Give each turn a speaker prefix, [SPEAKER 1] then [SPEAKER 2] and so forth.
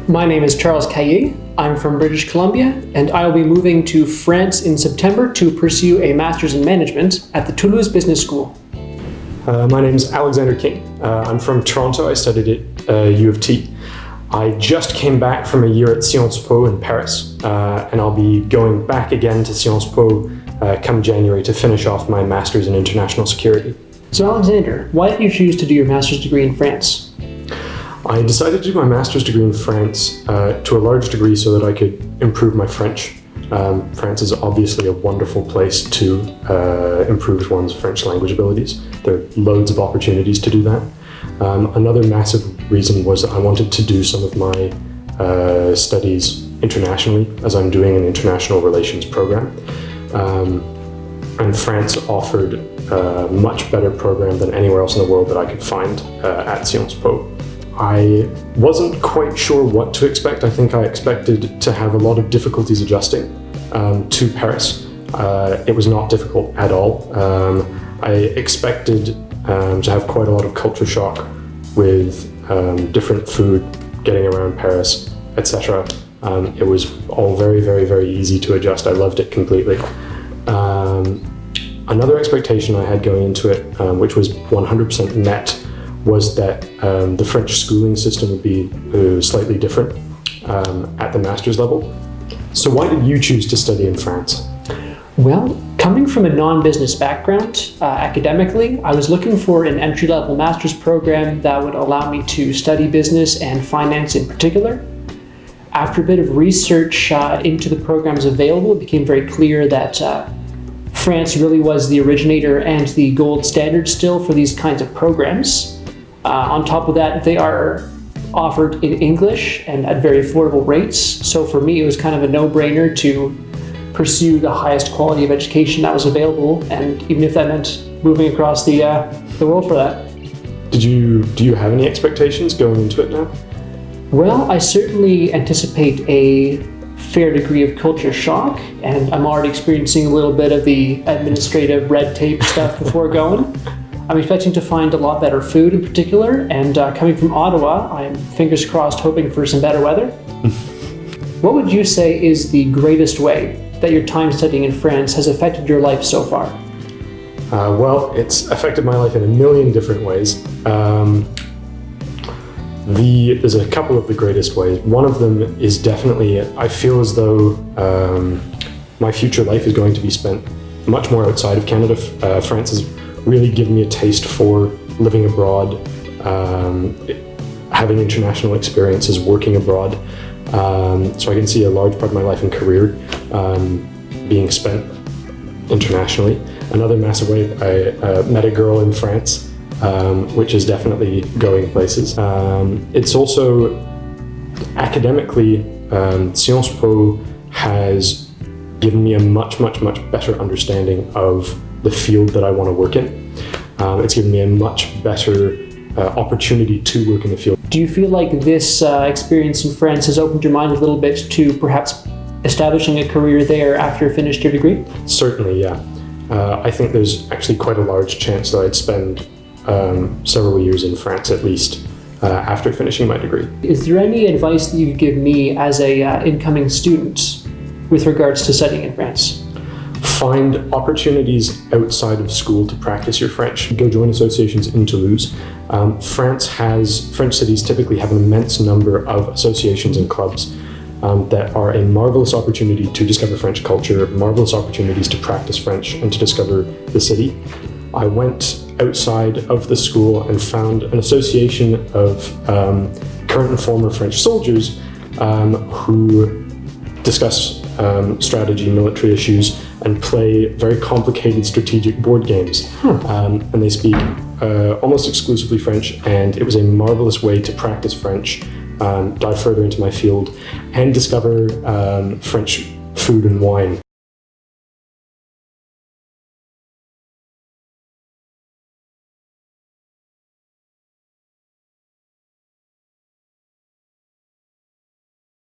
[SPEAKER 1] My name is Charles Cayer. I'm from British Columbia, and I will be moving to France in September to pursue a Master's in Management at the Toulouse Business School.
[SPEAKER 2] My name is Alexander King. I'm from Toronto. I studied at U of T. I just came back from a year at Sciences Po in Paris, and I'll be going back again to Sciences Po come January to finish off my Master's in International Security.
[SPEAKER 1] So Alexander, why did you choose to do your Master's degree in France?
[SPEAKER 2] I decided to do my Master's degree in France to a large degree so that I could improve my French. France is obviously a wonderful place to improve one's French language abilities. There are loads of opportunities to do that. Another massive reason was that I wanted to do some of my studies internationally, as I'm doing an international relations program. And France offered a much better program than anywhere else in the world that I could find at Sciences Po. I wasn't quite sure what to expect. I think I expected to have a lot of difficulties adjusting to Paris. It was not difficult at all. I expected to have quite a lot of culture shock with different food, getting around Paris, etc. It was all very, very, very easy to adjust. I loved it completely. Another expectation I had going into it, which was 100% met, was that the French schooling system would be slightly different at the master's level. So why did you choose to study in France?
[SPEAKER 1] Well, coming from a non-business background, academically, I was looking for an entry-level master's program that would allow me to study business and finance in particular. After a bit of research into the programs available, it became very clear that France really was the originator and the gold standard still for these kinds of programs. On top of that, they are offered in English and at very affordable rates. So for me, it was kind of a no-brainer to pursue the highest quality of education that was available, and even if that meant moving across the world for that.
[SPEAKER 2] Do you have any expectations going into it now?
[SPEAKER 1] Well, I certainly anticipate a fair degree of culture shock, and I'm already experiencing a little bit of the administrative red tape stuff before going. I'm expecting to find a lot better food in particular, and coming from Ottawa, I'm fingers crossed hoping for some better weather. What would you say is the greatest way that your time studying in France has affected your life so far?
[SPEAKER 2] Well, it's affected my life in a million different ways. There's a couple of the greatest ways. One of them is definitely, I feel as though my future life is going to be spent much more outside of Canada. France has really given me a taste for living abroad, having international experiences, working abroad. So I can see a large part of my life and career being spent internationally. Another massive way, I met a girl in France, which is definitely going places. It's also academically, Sciences Po has given me a much, much, much better understanding of the field that I want to work in. It's given me a much better opportunity to work in the field.
[SPEAKER 1] Do you feel like this experience in France has opened your mind a little bit to perhaps establishing a career there after you finished your degree?
[SPEAKER 2] Certainly, yeah. I think there's actually quite a large chance that I'd spend several years in France at least after finishing my degree.
[SPEAKER 1] Is there any advice that you could give me as a incoming student with regards to studying in France?
[SPEAKER 2] Find opportunities outside of school to practice your French. Go join associations in Toulouse. French cities typically have an immense number of associations and clubs that are a marvelous opportunity to discover French culture, marvelous opportunities to practice French and to discover the city. I went outside of the school and found an association of current and former French soldiers who discuss strategy, military issues, and play very complicated strategic board games. And they speak almost exclusively French, and it was a marvelous way to practice French, dive further into my field, and discover French food and wine.